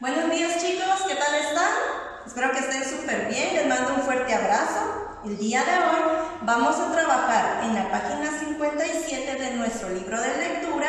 Buenos días chicos, ¿qué tal están? Espero que estén súper bien, les mando un fuerte abrazo. El día de hoy vamos a trabajar en la página 57 de nuestro libro de lectura,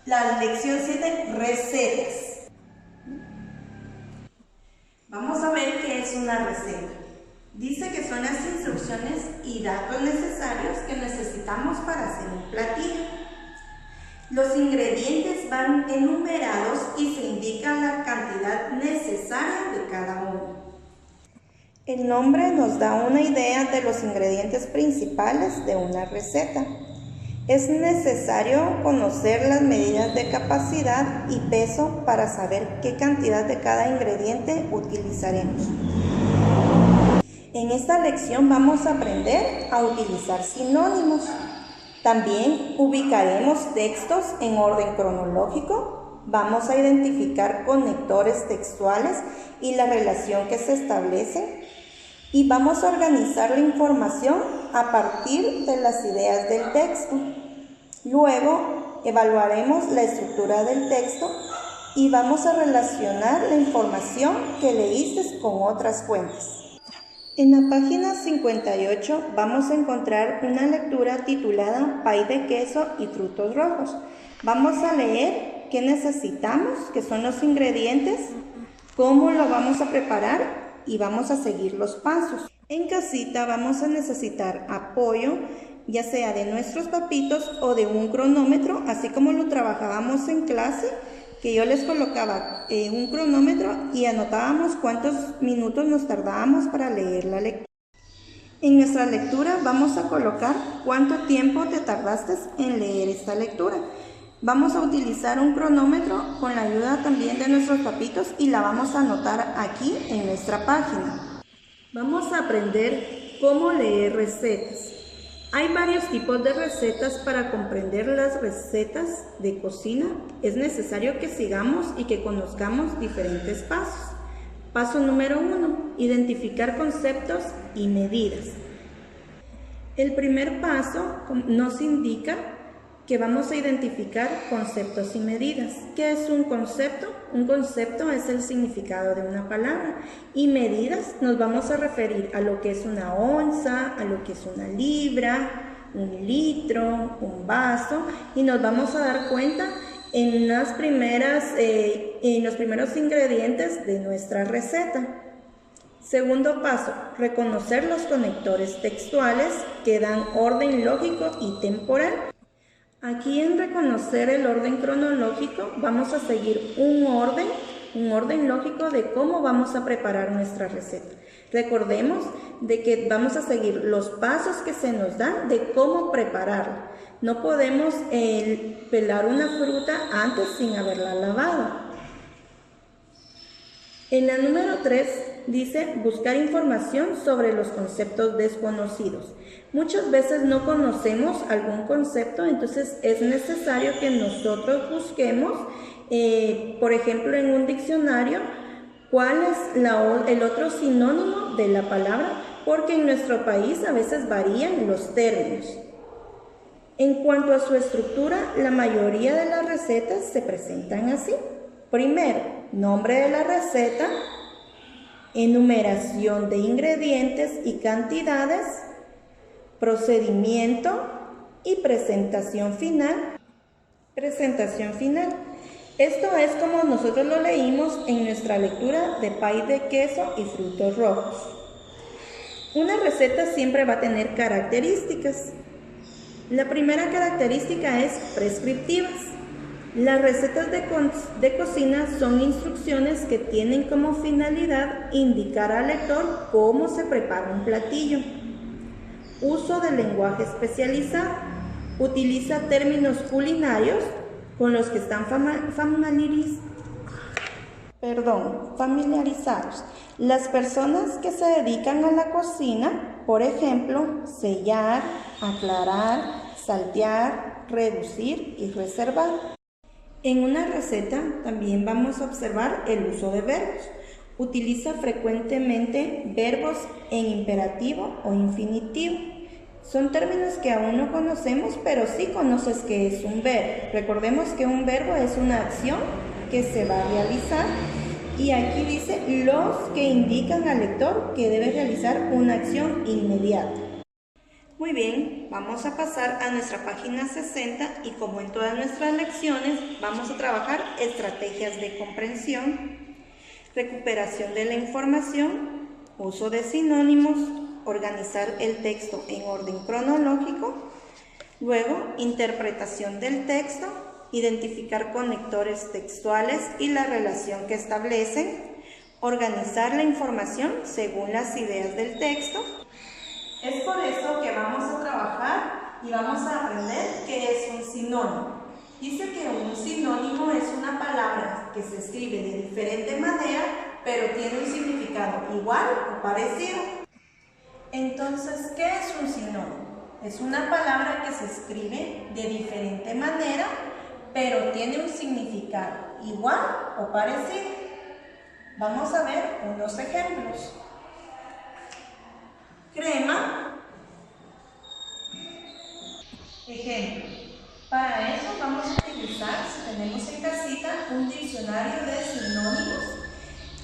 la lección 7, recetas. Vamos a ver qué es una receta. Dice que son las instrucciones y datos necesarios que necesitamos para hacer un platillo. Los ingredientes van enumerados y se indica la cantidad necesaria de cada uno. El nombre nos da una idea de los ingredientes principales de una receta. Es necesario conocer las medidas de capacidad y peso para saber qué cantidad de cada ingrediente utilizaremos. En esta lección vamos a aprender a utilizar sinónimos. También ubicaremos textos en orden cronológico, vamos a identificar conectores textuales y la relación que se establece y vamos a organizar la información a partir de las ideas del texto. Luego evaluaremos la estructura del texto y vamos a relacionar la información que leíste con otras fuentes. En la página 58 vamos a encontrar una lectura titulada Pay de queso y frutos rojos. Vamos a leer qué necesitamos, qué son los ingredientes, cómo lo vamos a preparar y vamos a seguir los pasos. En casita vamos a necesitar apoyo, ya sea de nuestros papitos o de un cronómetro, así como lo trabajábamos en clase, que yo les colocaba un cronómetro y anotábamos cuántos minutos nos tardábamos para leer la lectura. En nuestra lectura vamos a colocar cuánto tiempo te tardaste en leer esta lectura. Vamos a utilizar un cronómetro con la ayuda también de nuestros papitos y la vamos a anotar aquí en nuestra página. Vamos a aprender cómo leer recetas. Hay varios tipos de recetas. Para comprender las recetas de cocina es necesario que sigamos y que conozcamos diferentes pasos. Paso número 1, identificar conceptos y medidas. El primer paso nos indica que vamos a identificar conceptos y medidas. ¿Qué es un concepto? Un concepto es el significado de una palabra y medidas nos vamos a referir a lo que es una onza, a lo que es una libra, un litro, un vaso y nos vamos a dar cuenta en los primeros ingredientes de nuestra receta. Segundo paso, reconocer los conectores textuales que dan orden lógico y temporal. Aquí en reconocer el orden cronológico vamos a seguir un orden lógico de cómo vamos a preparar nuestra receta. Recordemos de que vamos a seguir los pasos que se nos dan de cómo prepararla. No podemos pelar una fruta antes sin haberla lavado. En la número 3 dice buscar información sobre los conceptos desconocidos. Muchas veces no conocemos algún concepto, entonces es necesario que nosotros busquemos, por ejemplo, en un diccionario, cuál es el otro sinónimo de la palabra, porque en nuestro país a veces varían los términos. En cuanto a su estructura, la mayoría de las recetas se presentan así. Primero, nombre de la receta, enumeración de ingredientes y cantidades, procedimiento y presentación final. Esto es como nosotros lo leímos en nuestra lectura de pay de queso y frutos rojos. Una receta siempre va a tener características. La primera característica es prescriptivas. Las recetas de cocina son instrucciones que tienen como finalidad indicar al lector cómo se prepara un platillo. Uso del lenguaje especializado. Utiliza términos culinarios con los que están familiarizados. Las personas que se dedican a la cocina, por ejemplo, sellar, aclarar, saltear, reducir y reservar. En una receta también vamos a observar el uso de verbos. Utiliza frecuentemente verbos en imperativo o infinitivo. Son términos que aún no conocemos, pero sí conoces qué es un verbo. Recordemos que un verbo es una acción que se va a realizar. Y aquí dice los que indican al lector que debe realizar una acción inmediata. Muy bien, vamos a pasar a nuestra página 60 y como en todas nuestras lecciones vamos a trabajar estrategias de comprensión, recuperación de la información, uso de sinónimos, organizar el texto en orden cronológico, luego interpretación del texto, identificar conectores textuales y la relación que establecen, organizar la información según las ideas del texto. Es por eso que vamos a trabajar y vamos a aprender qué es un sinónimo. Dice que un sinónimo es una palabra que se escribe de diferente manera, pero tiene un significado igual o parecido. Entonces, ¿qué es un sinónimo? Es una palabra que se escribe de diferente manera, pero tiene un significado igual o parecido. Vamos a ver unos ejemplos. Crema. Ejemplo. Para eso vamos a utilizar, si tenemos en casita, un diccionario de sinónimos.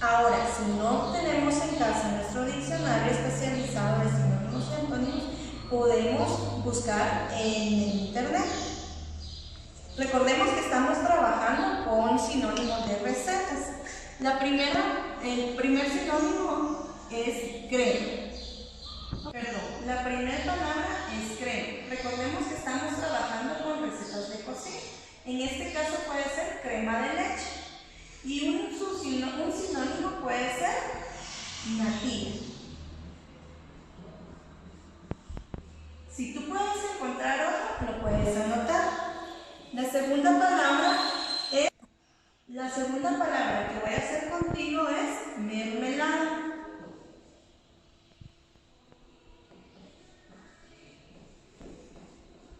Ahora, si no tenemos en casa nuestro diccionario especializado de sinónimos y antónimos, podemos buscar en internet. Recordemos que estamos trabajando con sinónimos de recetas. El primer sinónimo es crema. La primera palabra es crema. Recordemos que estamos trabajando con recetas de cocina. En este caso puede ser crema de leche. Y un sinónimo puede ser natilla. Si tú puedes encontrar otro, lo puedes anotar. La segunda palabra que voy a hacer contigo es mermelada.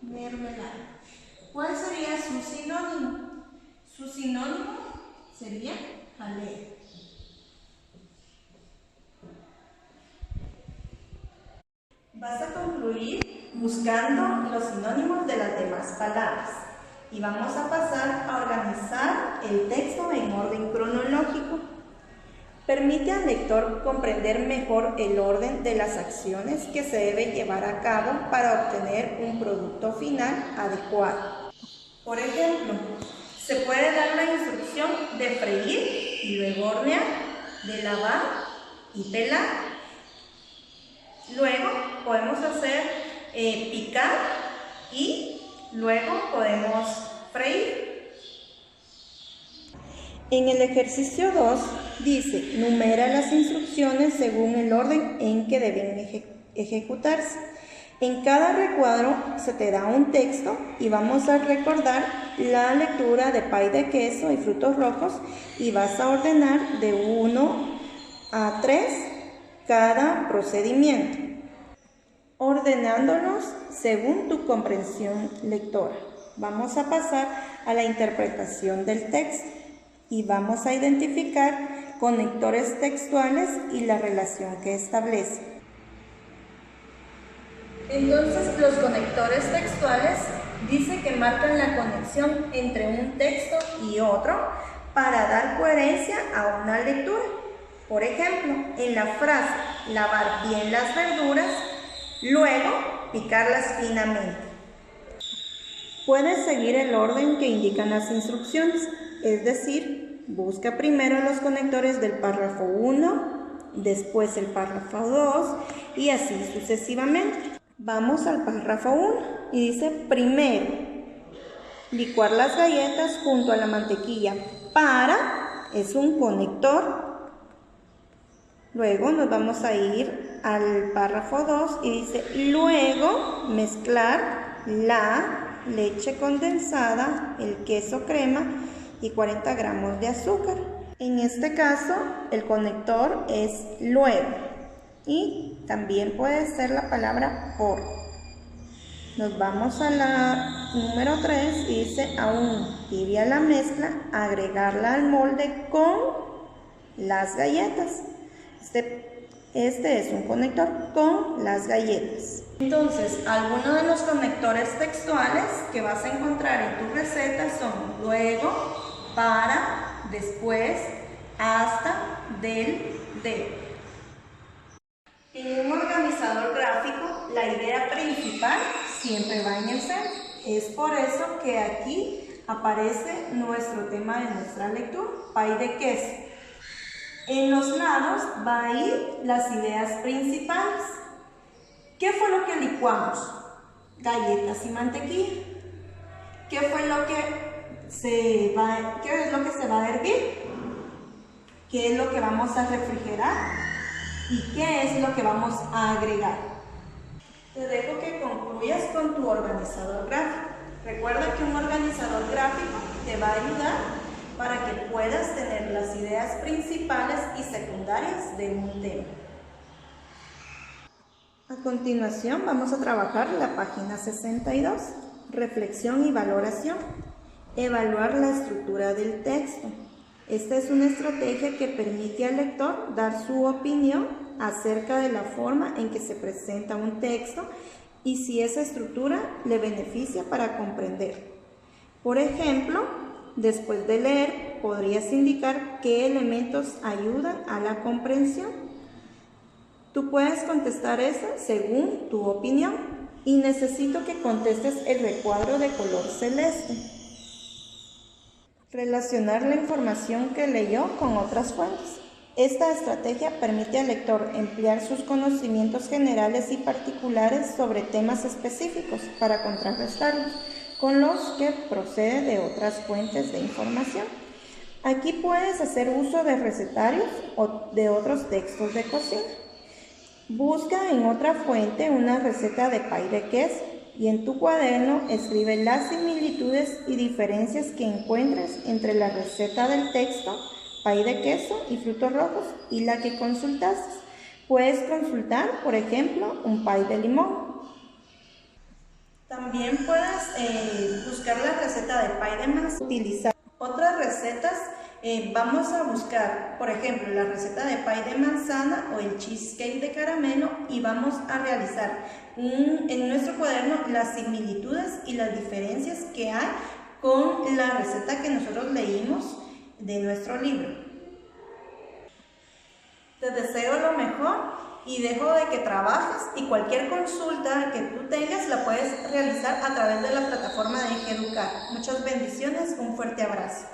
Mermelada. ¿Cuál sería su sinónimo? Su sinónimo sería jalea. Vas a concluir buscando los sinónimos de las demás palabras y vamos a pasar a organizar el texto en orden cronológico. Permite al lector comprender mejor el orden de las acciones que se debe llevar a cabo para obtener un producto final adecuado. Por ejemplo, se puede dar la instrucción de freír y luego hornear, de lavar y pelar. Luego podemos hacer picar y luego podemos freír. En el ejercicio 2 dice, numera las instrucciones según el orden en que deben ejecutarse. En cada recuadro se te da un texto y vamos a recordar la lectura de pay de queso y frutos rojos y vas a ordenar de 1 a 3 cada procedimiento, ordenándolos según tu comprensión lectora. Vamos a pasar a la interpretación del texto y vamos a identificar conectores textuales y la relación que establece. Entonces, los conectores textuales dice que marcan la conexión entre un texto y otro para dar coherencia a una lectura. Por ejemplo, en la frase lavar bien las verduras, luego picarlas finamente. Puedes seguir el orden que indican las instrucciones, es decir, busca primero los conectores del párrafo 1, después el párrafo 2 y así sucesivamente. Vamos al párrafo 1 y dice primero, licuar las galletas junto a la mantequilla para, es un conector. Luego nos vamos a ir al párrafo 2 y dice luego mezclar la leche condensada, el queso crema y 40 gramos de azúcar. En este caso el conector es luego. Y también puede ser la palabra por. Nos vamos a la número 3 y dice aún tibia la mezcla, agregarla al molde con las galletas. Este es un conector con las galletas. Entonces, algunos de los conectores textuales que vas a encontrar en tu receta son luego, para, después hasta, del, de. En un organizador gráfico, la idea principal siempre va en el centro. Es por eso que aquí aparece nuestro tema de nuestra lectura, pay de queso. En los lados va a ir las ideas principales. ¿Qué fue lo que licuamos? Galletas y mantequilla. ¿Qué es lo que se va a hervir? ¿Qué es lo que vamos a refrigerar? ¿Y qué es lo que vamos a agregar? Te dejo que concluyas con tu organizador gráfico. Recuerda que un organizador gráfico te va a ayudar para que puedas tener las ideas principales y secundarias de un tema. A continuación vamos a trabajar la página 62, reflexión y valoración. Evaluar la estructura del texto. Esta es una estrategia que permite al lector dar su opinión acerca de la forma en que se presenta un texto y si esa estructura le beneficia para comprender. Por ejemplo, después de leer, podrías indicar qué elementos ayudan a la comprensión. Tú puedes contestar eso según tu opinión y necesito que contestes el recuadro de color celeste. Relacionar la información que leyó con otras fuentes. Esta estrategia permite al lector emplear sus conocimientos generales y particulares sobre temas específicos para contrarrestarlos con los que procede de otras fuentes de información. Aquí puedes hacer uso de recetarios o de otros textos de cocina. Busca en otra fuente una receta de pay de queso y en tu cuaderno escribe las similitudes y diferencias que encuentres entre la receta del texto, pay de queso y frutos rojos, y la que consultaste. Puedes consultar, por ejemplo, un pay de limón. También puedes buscar la receta de pay de manzana. Utilizar otras recetas. Vamos a buscar, por ejemplo, la receta de pay de manzana o el cheesecake de caramelo y vamos a realizar en nuestro cuaderno las similitudes y las diferencias que hay con la receta que nosotros leímos de nuestro libro. Te deseo lo mejor y dejo de que trabajes y cualquier consulta que tú tengas la puedes realizar a través de la plataforma de Educar. Muchas bendiciones, un fuerte abrazo.